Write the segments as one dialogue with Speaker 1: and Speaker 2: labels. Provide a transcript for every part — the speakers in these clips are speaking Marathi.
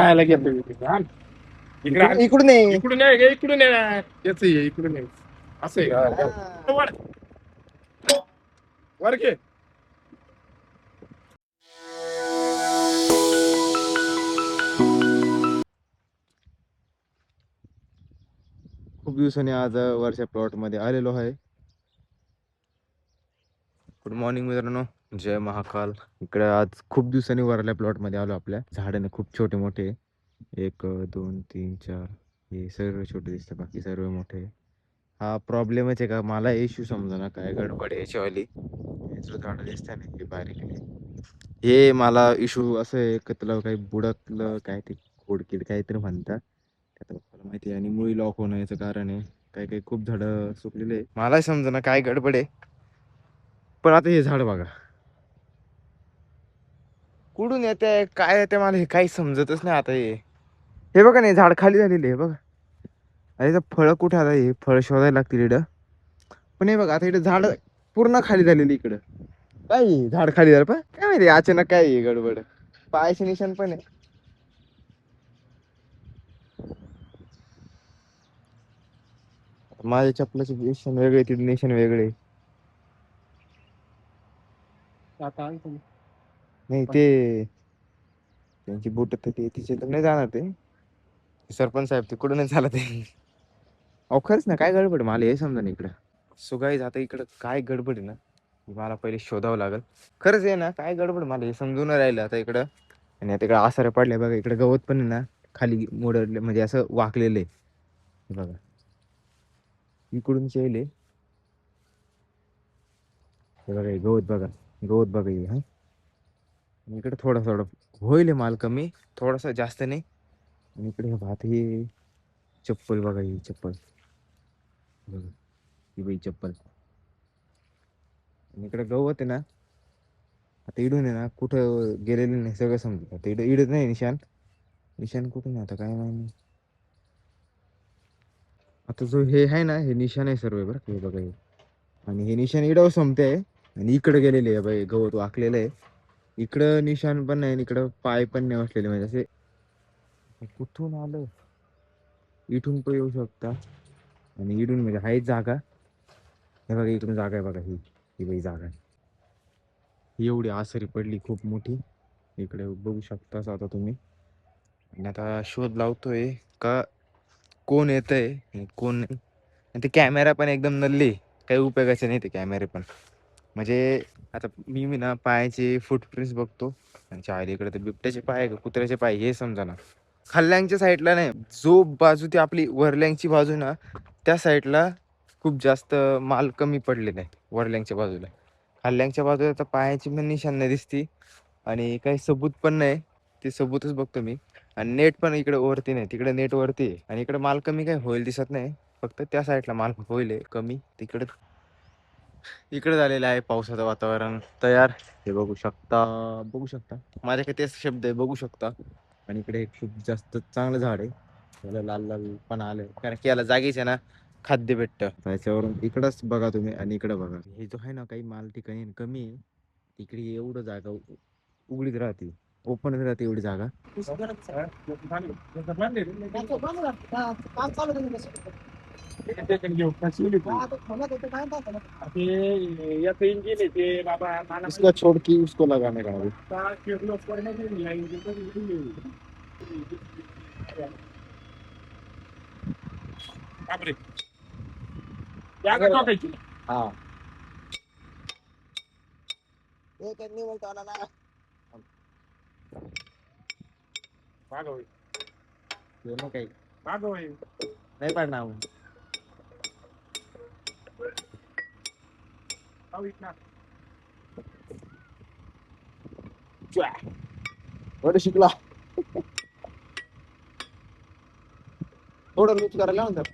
Speaker 1: खायला घेतो इकडे
Speaker 2: इकडून ये.
Speaker 1: इकडून आहे का इकडून आहे याच इकडून आहे असं आहे का वर वर घे
Speaker 2: खूप दिवसांनी आज वरच्या प्लॉट मध्ये आलेलो आहे. गुड मॉर्निंग मित्रांनो, जय महाकाल. इकडे आज खूप दिवसांनी वरल्या प्लॉट मध्ये आलो. आपल्या झाडाने खूप छोटे मोठे, 1 2 3 4 हे सर्व छोटे दिसतात, बाकी सर्व मोठे. हा प्रॉब्लेमच आहे का, मला इश्यू समजा काय गडबड आहे याच्यावाली. झाड दिसत नाही हे बारीक हे मला इश्यू असं आहे की तुला काही बुडकलं काय ते खोडकीड काहीतरी म्हणतात, आता मला माहिती आहे. आणि मुळी लॉक होणं याचं कारण आहे. काही काही खूप झाडं सुकलेले, मला समजा ना काय गडबड आहे. पण आता हे झाड बघा कुठून येते काय येते, मला हे काही समजतच नाही. आता हे बघा नाही, झाड खाली झालेले हे बघा. अरे फळं कुठे, आता हे फळ शोधायला लागतील इकडं. पण हे बघा आता इकडे झाड पूर्ण खाली झालेली इकडं. काय झाड खाली झालं पण काय माहिती अचानक काय आहे गडबड. पायाचे निशाण पण आहे. माझ्या चपलाचे निशाण वेगळे, तिथे निशाण वेगळे. नाही ते त्यांची बोट तर ते तिचे तर नाही जाणार. ते सरपंच साहेब तिकडूनच झालं ते. अहो खरंच ना, काय गडबड मला हे समजा ना इकडं. सो गाईज आता इकडं काय गडबड आहे ना, मला पहिले शोधावं लागेल. खरंच आहे ना, काय गडबड मला हे समजून राहिलं आता इकडं. आणि आता इकडे आसारे पडले बघा, इकडे गवत पण आहे ना खाली मोडले, म्हणजे असं वाकलेलं आहे बघा. इकडून येईल हे बघा, हे गवत बघा, गवत बघा हे. हा इकडे थोडा थोडा होईल माल कमी, थोडासा जास्त नाही. आणि इकडे हे भात, ही चप्पल बघा, ही चप्पल बघा, ही बाई चप्पल. आणि इकडे गवत आहे ना, आता इडून आहे ना कुठं गेलेलं नाही सगळं समजतं. आता इडं इडत नाही निशान, निशान कुठून आहे आता काय माहिती. आता जो हे आहे ना, हे निशाण आहे सर्व बरं, हे बघा हे. आणि हे निशाण इडव संपते आहे. आणि इकडे गेलेले आहे बाई, गवत वाकलेलं आहे. इकडं निशाण पण नाही, इकडं पाय पण नाही बसलेले, म्हणजे असे. कुठून आलं, इथून पण येऊ शकता. आणि इडून म्हणजे हाच जागा. हे बघा इकडून जागा आहे बघा, ही बाई जागा आहे. ही एवढी आसरी पडली खूप मोठी, इकडे बघू शकताच आता तुम्ही. आणि आता शोध लावतोय का कोण येतंय कोण नाही. आणि ते कॅमेरा पण एकदम नल्ले, काही उपयोगाचे नाही ते कॅमेरे पण. म्हणजे आता मी ना पायाचे फुटप्रिंट्स बघतो, आणि चायला इकडे ते बिबट्याचे पाय का कुत्र्याचे पाय हे समजा ना. खाल्ल्यांच्या साईडला नाही, जो बाजू ती आपली वरल्यांगची बाजू ना, त्या साईडला खूप जास्त माल कमी पडलेला आहे. वरल्यांगच्या बाजूला, खाल्ल्यांगच्या बाजूला तर पायाची पण निशाण नाही दिसती. आणि काही सबूत पण नाही, ते सबूतच बघतो मी. आणि नेट पण इकडे वरती नाही, तिकडे नेट वरती आहे. आणि इकडे माल कमी काही होईल दिसत नाही, फक्त त्या साईडला माल होईल कमी. तिकडे इकडे झालेलं आहे पावसाचं वातावरण तयार. हे बघू शकता, बघू शकता माझ्याकडे तेच शब्द आहे, बघू शकता. आणि इकडे खूप जास्त चांगलं झाड आहे, याला लाल लाल पण आलंय, कारण की याला जागीच आहे ना खाद्य भेटतं त्याच्यावरून. इकडंच बघा तुम्ही, आणि इकडे बघा, हे जो आहे ना काही माल ठिकाणी कमी आहे, तिकडे एवढं जागा उघडीच राहते, ओपन राहते एवढी जागा. इसका छोड़ के उसको लगाने का अभी. हा त्यांनी बोलतो ना काही नाही पडणार. शिकला थोडं लूज करायला म्हणतात.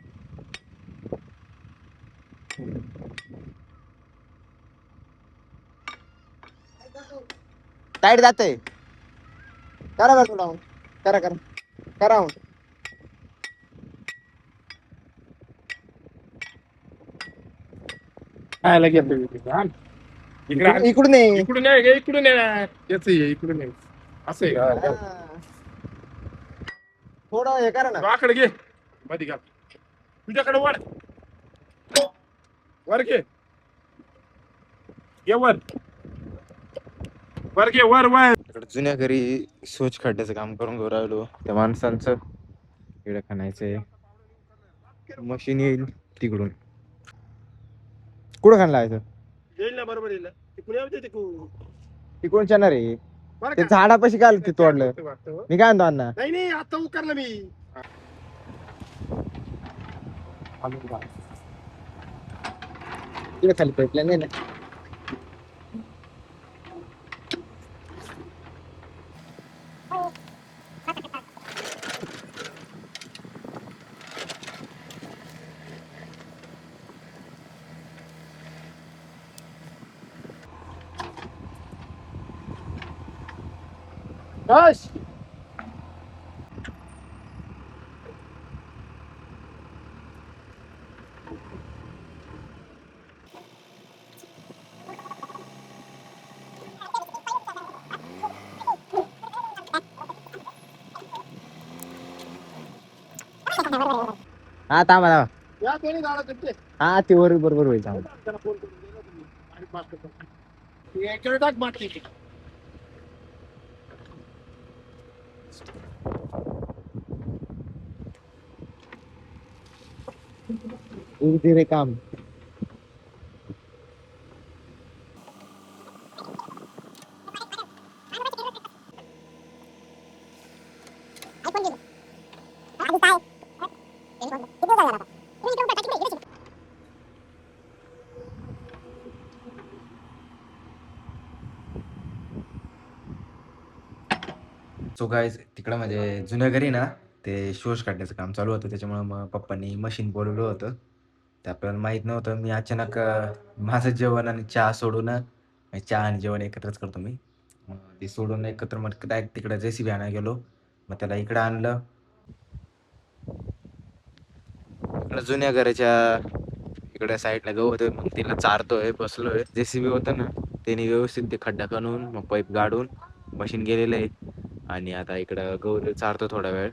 Speaker 2: टाईट जाते, करा बरं तुला, करा करा करा.
Speaker 1: खायला घेतो
Speaker 2: इकडून ये.
Speaker 1: इकडून आहे का इकडून आहे याच इकडून आहे असं आहे का
Speaker 2: थोडं हे करा ना.
Speaker 1: आकडे घे मध्ये घाल तुझ्याकडे वर घे वर वर घे वर वर.
Speaker 2: इकडे जुन्या घरी शोच खड्ड्याचं काम करून घेऊ राहिलो त्या माणसांचं. इकडे खाणायचंय मशीन येईल तिकडून. कुठं खाणला आहे
Speaker 1: येईल ना बरोबर येईल
Speaker 2: तिकडून येणार आहे ते झाडापाशी काय ते तोडलं. मी काय म्हणतो अण्णा
Speaker 1: नाही नाही आता उकारलं मी
Speaker 2: तिकडे खाली पाईपलाईन नाही ना.
Speaker 1: बस
Speaker 2: हा थांबा थांबा.
Speaker 1: या दोन्ही गाडा करते
Speaker 2: हा ते बरोबर होईल थांबा.
Speaker 1: त्याला फोन करून दे ना तुम्ही. आणि पास करतो. याच्यावर टाक मागची.
Speaker 2: धीरे काम. सो गाईज तिकडं म्हणजे जुन्या घरी ना ते शोष काढण्याचं काम चालू होतं त्याच्यामुळं मग पप्पांनी मशीन बोलवलं होतं. ते आपल्याला माहीत नव्हतं. मी अचानक माझं जेवण आणि चहा सोडून चहा आणि जेवण एकत्रच करतो मी. मग ते सोडून एकत्र मग डायरेक्ट तिकडं JCB आणायला गेलो. मग त्याला इकडं आणलं. इकडं जुन्या घराच्या इकडे साईडला गवत आहे मग तिला चारतोय बसलोय. JCB होतं ना त्याने व्यवस्थित ते खड्डा खणून मग पाईप गाडून मशीन गेलेलं आहे. आणि आता इकडं गवत चारतो थोडा वेळ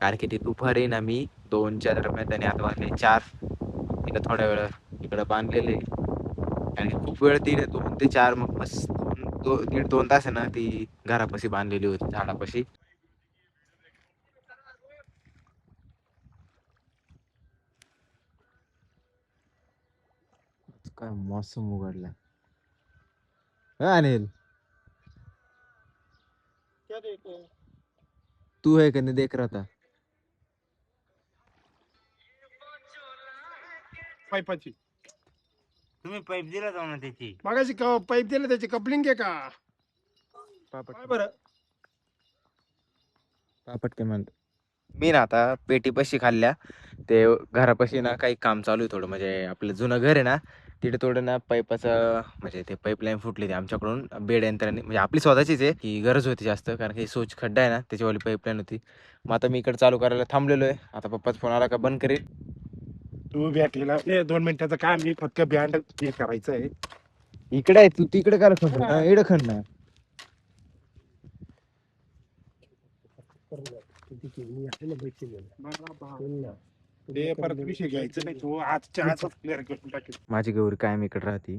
Speaker 2: कारण की ती दुपार आहे ना मी 2च्या दरम्यान त्याने आता वाजले 4. तिला थोड्या वेळ इकडं बांधलेले आणि खूप वेळ 2 ते 4 मग बस 1.5-2 तास आहे ना ती घरापाशी बांधलेली होती झाडापाशी. काय मौसम उघडला अनिल.
Speaker 1: क्या देखो
Speaker 2: तू है कने देख रहा था.
Speaker 1: पाईपाची
Speaker 3: तुम्ही पाईप दिला जाऊ ना त्याची.
Speaker 1: मागाशी पाईप दिलं त्याची कपलिंग आहे का काय बरं
Speaker 2: पापट काय म्हणतो. मी ना आता पेटीपाशी खाल्ल्या ते घरापाशी ना काही काम चालू आहे थोडं म्हणजे आपलं जुनं घर आहे ना तिथे थोडं ना पाईपाचं म्हणजे ते पाईपलाईन फुटली ती आमच्याकडून बेड यंत्राने म्हणजे आपली स्वतःचीच आहे की गरज होती जास्त कारण की सोच खड्डा आहे ना त्याच्यावाली पाईपलाईन होती. मग आता मी इकडे चालू करायला थांबलेलो आहे. आता पप्पाच फोन आला का बंद करेल.
Speaker 1: तू भेटलेला 2 मिनिटाचं काय मी फक्त बँड हे करायचं आहे.
Speaker 2: इकडे आहे तू तिकडे काय खंड इकडे खंड ना.
Speaker 1: ते परत विषय घ्यायचं नाही तू आजच्या आज क्लिअर करून टाकेल.
Speaker 2: माझी गौरी कायम इकडे राहते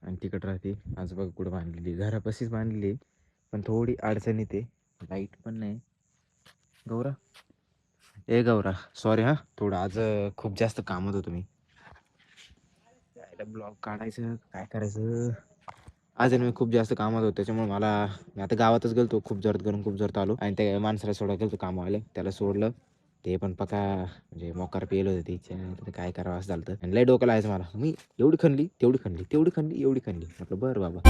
Speaker 2: आणि तिकडे राहते. आज बघ कुठं बांधलेली घरापाशीच बांधलेली पण थोडी अडचण येते. लाईट पण नाही. गौरा ए गौरा सॉरी हा थोडं आज खूप जास्त कामात होतो मी. ब्लॉग काढायचं काय करायचं आज मी खूप जास्त कामात होतो त्याच्यामुळे मला मी आता गावातच गेलतो खूप जोरात आलो आणि त्या माणसाला सोडा गेलतो कामावाले त्याला सोडलं. ते पण पका म्हणजे मोकार पेल होते तिच्या काय करावं असं झालं आणि लय डोकं लागायचं मला. मी एवढी खणली तेवढी खणली एवढी खणली म्हटलं बरं बाबा.